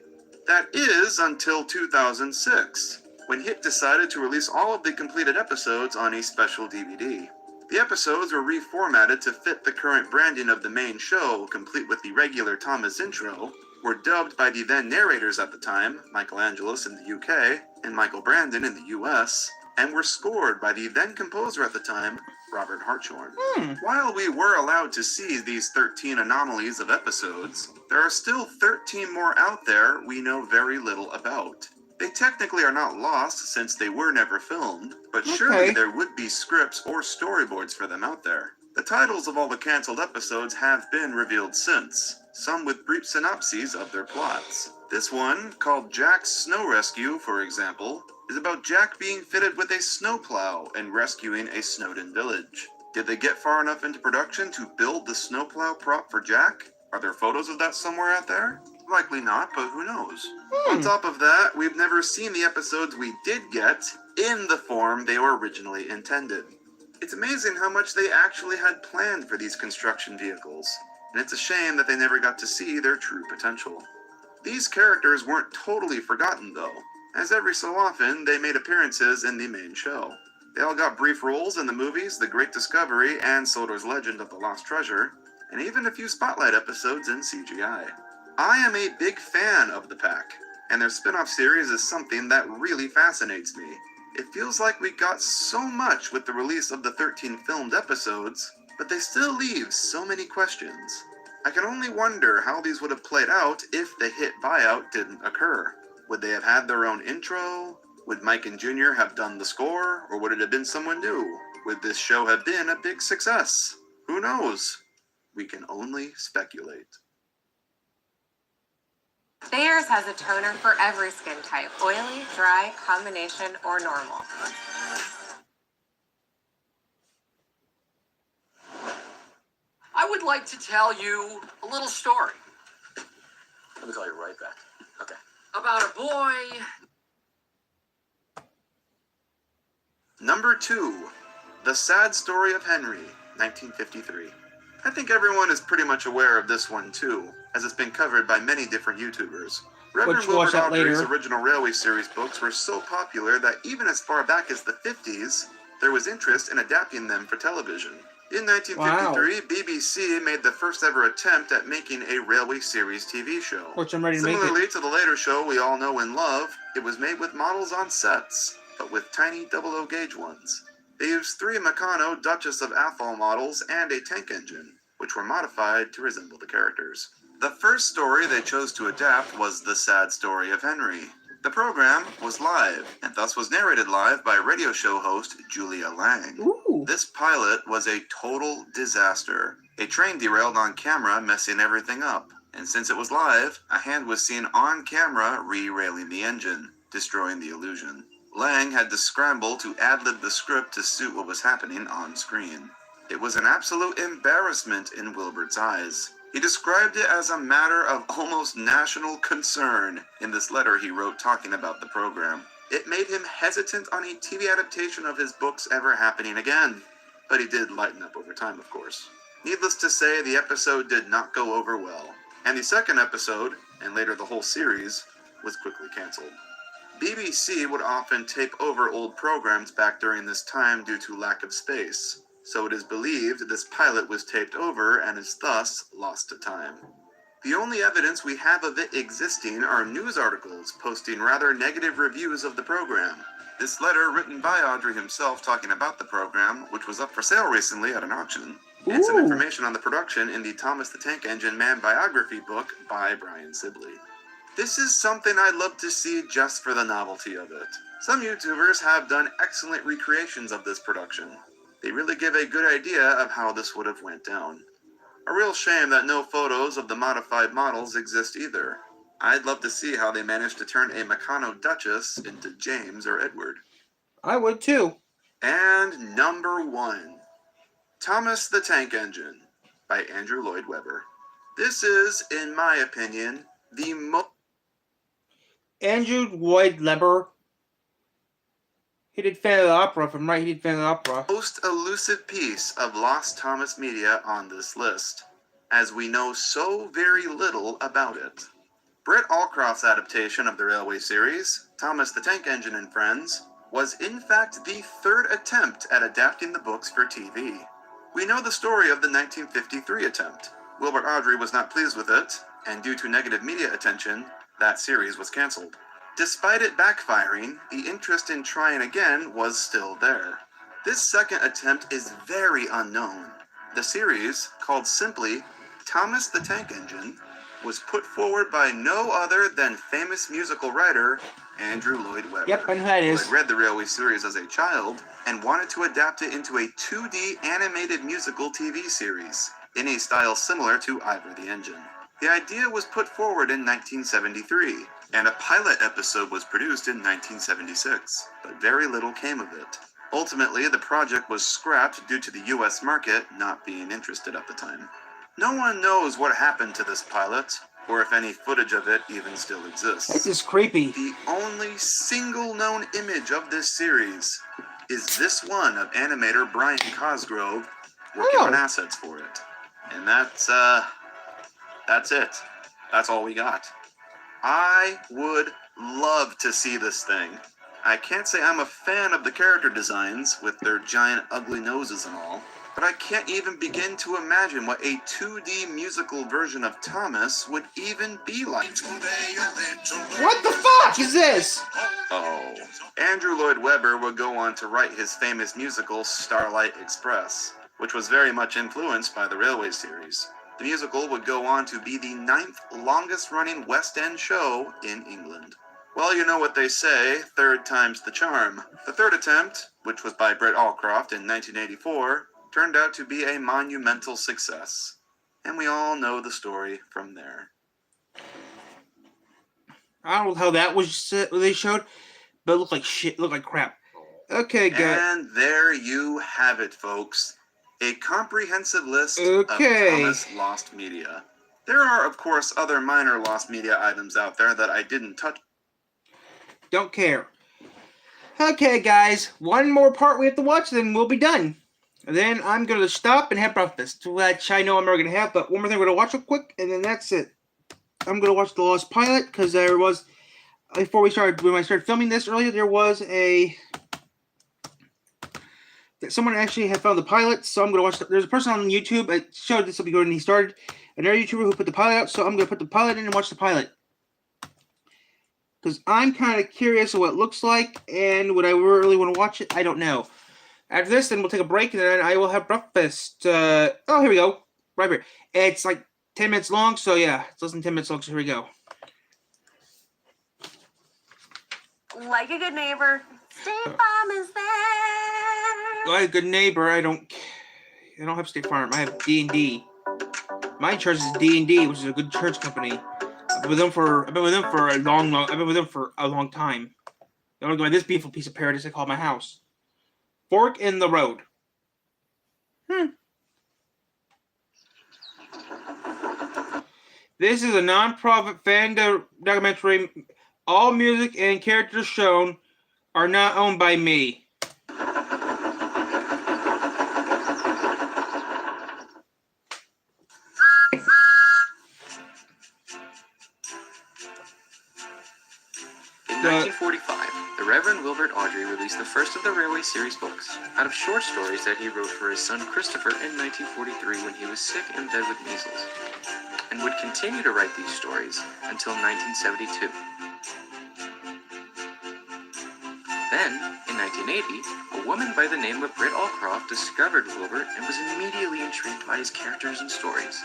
S2: That is until 2006, when Hit decided to release all of the completed episodes on a special DVD. The episodes were reformatted to fit the current branding of the main show, complete with the regular Thomas intro, were dubbed by the then narrators at the time, Michael Angelos in the UK and Michael Brandon in the US, and were scored by the then composer at the time, Robert Hartshorn. While we were allowed to see these 13 anomalies of episodes, there are still 13 more out there we know very little about. They technically are not lost since they were never filmed, but surely there would be scripts or storyboards for them out there. The titles of all the cancelled episodes have been revealed since, some with brief synopses of their plots. This one, called Jack's Snow Rescue, for example, is about Jack being fitted with a snowplow and rescuing a snowed-in village. Did they get far enough into production to build the snowplow prop for Jack? Are there photos of that somewhere out there? Likely not, but who knows? On top of that, we've never seen the episodes we did get in the form they were originally intended. It's amazing how much they actually had planned for these construction vehicles, and it's a shame that they never got to see their true potential. These characters weren't totally forgotten, though, as every so often they made appearances in the main show. They all got brief roles in the movies The Great Discovery and Sodor's Legend of the Lost Treasure, and even a few spotlight episodes in CGI. I am a big fan of the pack, and their spin-off series is something that really fascinates me. It feels like we got so much with the release of the 13 filmed episodes, but they still leave so many questions. I can only wonder how these would have played out if the hit buyout didn't occur. Would they have had their own intro? Would Mike and Jr. have done the score, or would it have been someone new? Would this show have been a big success? Who knows? We can only speculate.
S12: Thayer's has a toner for every skin type, oily, dry, combination, or normal.
S3: I would like to tell you a little story. Let me call you right back. Okay. About a boy.
S2: Number 2. The Sad Story of Henry, 1953. I think everyone is pretty much aware of this one too, as it's been covered by many different YouTubers. Reverend Wilbur Audrey's original Railway series books were so popular that even as far back as the 50s, there was interest in adapting them for television. In 1953, BBC made the first ever attempt at making a Railway series TV show.
S1: Which I'm ready to make it.
S2: Similarly to the later show we all know and love, it was made with models on sets, but with tiny 00 gauge ones. They used 3 Meccano Duchess of Atholl models and a tank engine, which were modified to resemble the characters. The first story they chose to adapt was The Sad Story of Henry. The program was live, and thus was narrated live by radio show host Julia Lang. This pilot was a total disaster. A train derailed on camera, messing everything up. And since it was live, a hand was seen on camera re-railing the engine, destroying the illusion. Lang had to scramble to ad-lib the script to suit what was happening on screen. It was an absolute embarrassment in Wilbert's eyes. He described it as a matter of almost national concern in this letter he wrote talking about the program. It made him hesitant on a TV adaptation of his books ever happening again. But he did lighten up over time, of course. Needless to say, the episode did not go over well. And the second episode, and later the whole series, was quickly canceled. BBC would often tape over old programs back during this time due to lack of space, so it is believed this pilot was taped over and is thus lost to time. The only evidence we have of it existing are news articles posting rather negative reviews of the program. This letter written by Audrey himself talking about the program, which was up for sale recently at an auction, and some information on the production in the Thomas the Tank Engine Man biography book by Brian Sibley. This is something I'd love to see just for the novelty of it. Some YouTubers have done excellent recreations of this production. They really give a good idea of how this would have went down. A real shame that no photos of the modified models exist either. I'd love to see how they managed to turn a Meccano Duchess into James or Edward.
S1: I would too.
S2: And number 1. Thomas the Tank Engine by Andrew Lloyd Webber. This is, in my opinion, the most...
S1: Andrew Lloyd Webber. He did Phantom of the Opera, if I'm right, he did Phantom of the Opera.
S2: Most elusive piece of Lost Thomas media on this list, as we know so very little about it. Brett Allcroft's adaptation of the Railway series, Thomas the Tank Engine and Friends, was in fact the 3rd attempt at adapting the books for TV. We know the story of the 1953 attempt. Wilbur Audrey was not pleased with it, and due to negative media attention, that series was cancelled. Despite it backfiring, the interest in trying again was still there. This second attempt is very unknown. The series, called simply Thomas the Tank Engine, was put forward by no other than famous musical writer Andrew Lloyd Webber,
S1: Yep, I know who that is.
S2: who had read the Railway series as a child and wanted to adapt it into a 2D animated musical TV series in a style similar to Ivor the Engine. The idea was put forward in 1973, and a pilot episode was produced in 1976, but very little came of it. Ultimately, the project was scrapped due to the US market not being interested at the time. No one knows what happened to this pilot, or if any footage of it even still exists.
S1: This is creepy.
S2: The only single known image of this series is this one of animator Brian Cosgrove working on assets for it. And that's it. That's all we got. I would love to see this thing. I can't say I'm a fan of the character designs with their giant ugly noses and all, but I can't even begin to imagine what a 2D musical version of Thomas would even be like.
S1: What the fuck is this?
S2: Oh. Andrew Lloyd Webber would go on to write his famous musical Starlight Express, which was very much influenced by the Railway series. The musical would go on to be the 9th longest running West End show in England. Well, you know what they say, third time's the charm. The third attempt, which was by Brett Allcroft in 1984, turned out to be a monumental success. And we all know the story from there.
S1: I don't know how that was they showed, but it looked like shit. It looked like crap. Okay, guys.
S2: And there you have it, folks. A comprehensive list of Thomas Lost Media. There are, of course, other minor Lost Media items out there that I didn't touch.
S1: Don't care. Okay, guys. One more part we have to watch, then we'll be done. And then I'm going to stop and have breakfast, which I know I'm never going to have, but one more thing we're going to watch real quick, and then that's it. I'm going to watch The Lost Pilot, because there was, when I started filming this earlier, there was someone actually had found the pilot, so I'm going to watch, there's a person on YouTube that showed this will be good, and he started, another YouTuber who put the pilot out, so I'm going to put the pilot in and watch the pilot. Because I'm kind of curious of what it looks like, and would I really want to watch it? I don't know. After this, then we'll take a break, and then I will have breakfast. Oh, here we go. Right here. It's like 10 minutes long, so yeah. It's less than 10 minutes long, so here we go.
S4: Like a good neighbor, State Farm is there.
S1: Like a good neighbor, I don't have State Farm. I have D&D. My insurance is D&D, which is a good insurance company. I've been with them for a long time. They only go by this beautiful piece of paradise I call my house. Fork in the road. This is a non-profit fan documentary. All music and characters shown are not owned by me.
S13: In 1945, the Reverend Wilbert Audrey released the first of the Railway series books, out of short stories that he wrote for his son Christopher in 1943 when he was sick in bed with measles, and would continue to write these stories until 1972. Then, in 1980, a woman by the name of Britt Allcroft discovered Wilbert and was immediately intrigued by his characters and stories.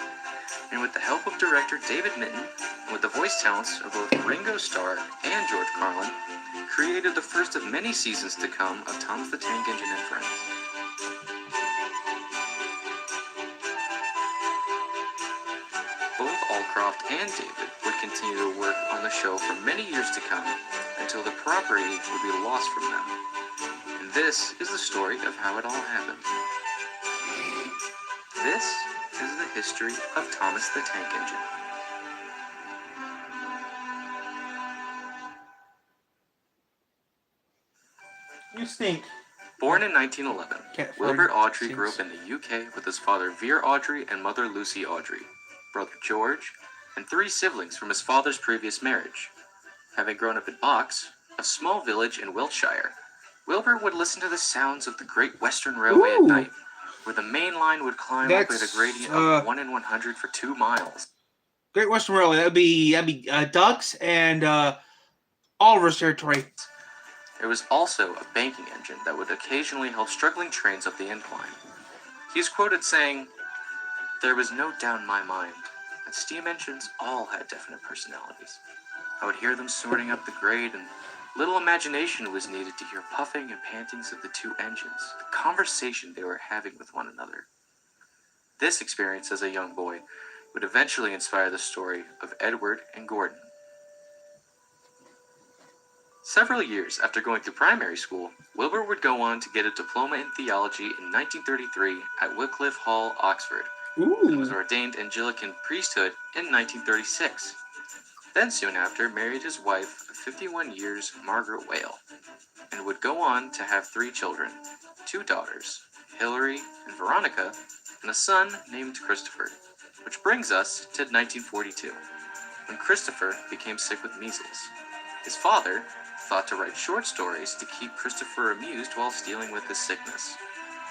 S13: And with the help of director David Mitton, and with the voice talents of both Ringo Starr and George Carlin, created the first of many seasons to come of Thomas the Tank Engine and Friends. Both Allcroft and David would continue to work on the show for many years to come, until the property would be lost from them. And this is the story of how it all happened. This is the history of Thomas the Tank Engine.
S1: You stink.
S13: Born in 1911, Wilbert Audrey grew up in the UK with his father Vere Audrey and mother Lucy Audrey, brother George, and 3 siblings from his father's previous marriage. Having grown up in Ox, a small village in Wiltshire, Wilbert would listen to the sounds of the Great Western Railway at night, where the main line would climb up at a gradient of 1 in 100 for 2 miles.
S1: Great Western Railway, that'd be ducks and Oliver's territory.
S13: There was also a banking engine that would occasionally help struggling trains up the incline. He is quoted saying, "There was no doubt in my mind that steam engines all had definite personalities. I would hear them sorting up the grade, and little imagination was needed to hear puffing and pantings of the two engines, the conversation they were having with one another." This experience as a young boy would eventually inspire the story of Edward and Gordon. Several years after going through primary school, Wilbur would go on to get a diploma in theology in 1933 at Wycliffe Hall, Oxford, and was ordained Anglican priesthood in 1936. Then soon after married his wife of 51 years, Margaret Whale, and would go on to have 3 children, 2 daughters, Hilary and Veronica, and a son named Christopher, which brings us to 1942, when Christopher became sick with measles. His father thought to write short stories to keep Christopher amused while dealing with his sickness.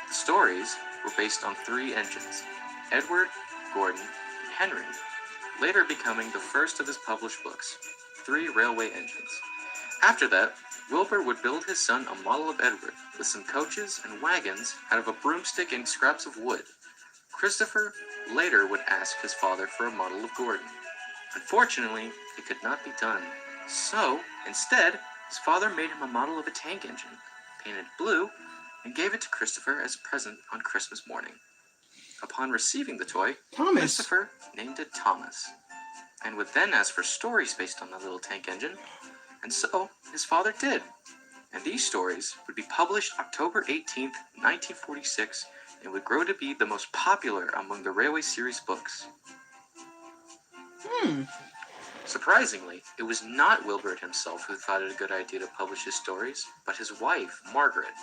S13: The stories were based on 3 engines, Edward, Gordon, and Henry, later becoming the first of his published books, 3 railway engines. After that, Wilbur would build his son a model of Edward with some coaches and wagons out of a broomstick and scraps of wood. Christopher later would ask his father for a model of Gordon. Unfortunately, it could not be done. So, instead, his father made him a model of a tank engine, painted blue, and gave it to Christopher as a present on Christmas morning. Upon receiving the toy, Christopher named it Thomas, and would then ask for stories based on the little tank engine, and so his father did. And these stories would be published October 18th, 1946, and would grow to be the most popular among the Railway series books. Surprisingly, it was not Wilbur himself who thought it a good idea to publish his stories, but his wife, Margaret,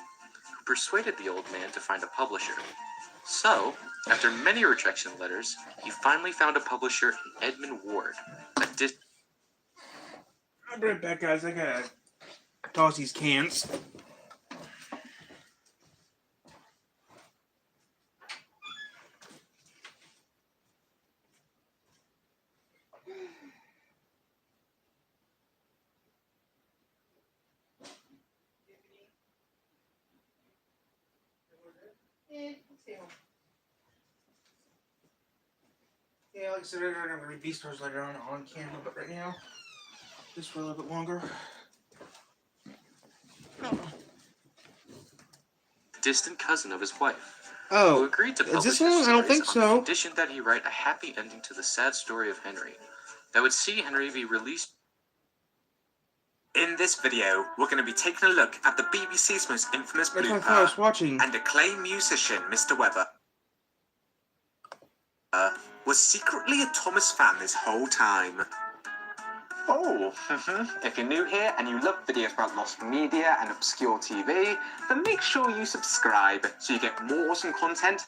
S13: who persuaded the old man to find a publisher. So, after many rejection letters, he finally found a publisher in Edmund Ward,
S1: I'll be right back, guys. I gotta toss these cans. Yeah, like I said, I'm going to read B-Stars later on camera, but right now, just for a little bit longer.
S13: distant cousin of his wife,
S1: who
S13: agreed to publish
S1: this
S13: his
S1: one?
S13: stories
S1: I don't think
S13: on
S1: so.
S13: the condition that he write a happy ending to the sad story of Henry, that would see Henry be released.
S14: In this video, we're going to be taking a look at the BBC's most infamous
S1: That's what I was
S14: blooper,
S1: watching.
S14: and acclaimed musician Mr. Webber was secretly a Thomas fan this whole time.
S15: Oh, if you're new here and you love videos about lost media and obscure TV, then make sure you subscribe so you get more awesome content